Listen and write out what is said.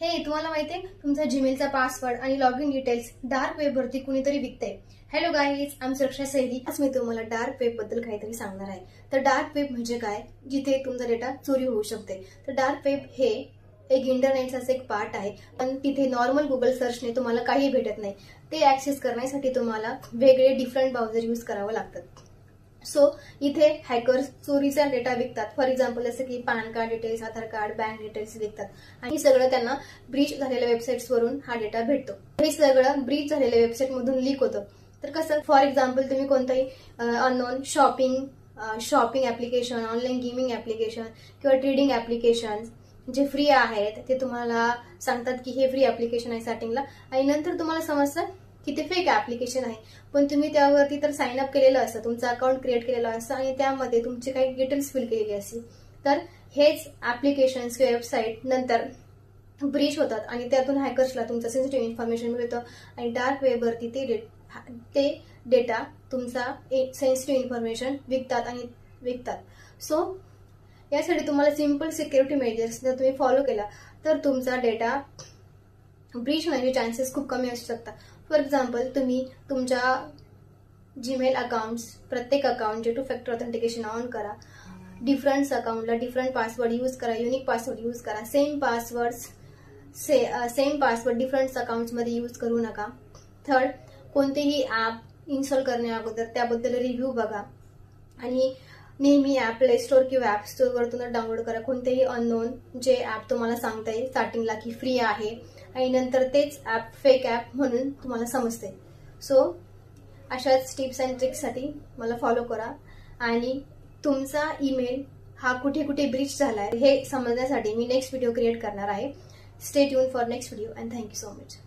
हे तुम्हाला माहितीये तुमचा जीमेलचा पासवर्ड आणि log in details dark web वरती कुणीतरी विकते। हॅलो गाईज, आय एम सुरक्षा सैदी। आज मी तुम्हाला डार्क वेब बद्दल काहीतरी सांगणार आहे। तर डार्क वेब म्हणजे काय, जिथे तुमचा डेटा चोरी होऊ शकते। तर डार्क वेब हे एक इंटरनेटचा एक पार्ट आहे, पण तिथे नॉर्मल गुगल सर्चने तुम्हाला काही भेटत नाही। ते ऍक्सेस करण्यासाठी तुम्हाला वेगळे डिफरंट ब्राउझर यूज करावं लागतं। सो इथे हॅकर्स चोरीचा डेटा विकतात। फॉर एक्झाम्पल जसं की पॅन कार्ड डिटेल्स, आधार कार्ड, बँक डिटेल्स विकतात आणि सगळं त्यांना ब्रीच झालेल्या वेबसाईट्स वरून हा डेटा भेटतो। हे सगळं ब्रीच झालेल्या वेबसाईट मधून लीक होतं। तर कसं, फॉर एक्झाम्पल तुम्ही कोणताही unknown shopping application, online gaming application किंवा ट्रेडिंग ऍप्लिकेशन जे फ्री आहेत ते तुम्हाला सांगतात की हे फ्री ऍप्लिकेशन आहे स्टार्टिंगला, आणि नंतर तुम्हाला समजतं की ते फेक ऍप्लिकेशन आहे। पण तुम्ही त्यावरती तर साइन अप केलेलं असतं, तुमचं अकाउंट क्रिएट केलेलं असतं आणि त्यामध्ये तुमचे काही डिटेल्स फिल केलेली असतील। तर हेच ऍप्लिकेशन्स किंवा वेबसाईट नंतर ब्रीच होतात आणि त्यातून हॅकर्सला तुमचं सेन्सिटिव्ह इन्फॉर्मेशन मिळतं आणि डार्क वेबवरती ते डेटा तुमचा सेन्सिटिव्ह इन्फॉर्मेशन विकतात। सो यासाठी तुम्हाला सिंपल सिक्युरिटी मेजर्स जर तुम्ही फॉलो केला तर तुमचा डेटा ब्रीच होण्याचे चान्सेस खूप कमी असू शकतात। फॉर एक्झाम्पल तुम्ही तुमच्या जीमेल अकाउंट्स, प्रत्येक अकाउंटचे 2 फॅक्टर ऑथेंटिकेशन ऑन करा। डिफरंट अकाउंटला डिफरंट पासवर्ड यूज करा, युनिक पासवर्ड यूज करा। सेम पासवर्ड डिफरंट अकाउंट्स मध्ये यूज करू नका। थर्ड, कोणतेही ऍप इन्स्टॉल करण्या अगोदर त्याबद्दल रिव्ह्यू बघा आणि नेहमी ऍप प्ले स्टोर किंवा ऍप स्टोर वरतून डाउनलोड करा। कोणतेही अननोन जे ऍप तुम्हाला सांगता येईल स्टार्टिंगला की फ्री आहे आणि नंतर तेच ऍप फेक ऍप म्हणून तुम्हाला समजते। सो अशाच टिप्स अँड ट्रिक्ससाठी मला फॉलो करा आणि तुमचा ईमेल हा कुठे कुठे ब्रीच झालाय हे समजण्यासाठी मी नेक्स्ट व्हिडिओ क्रिएट करणार आहे। Stay tune for next video and thank you so much.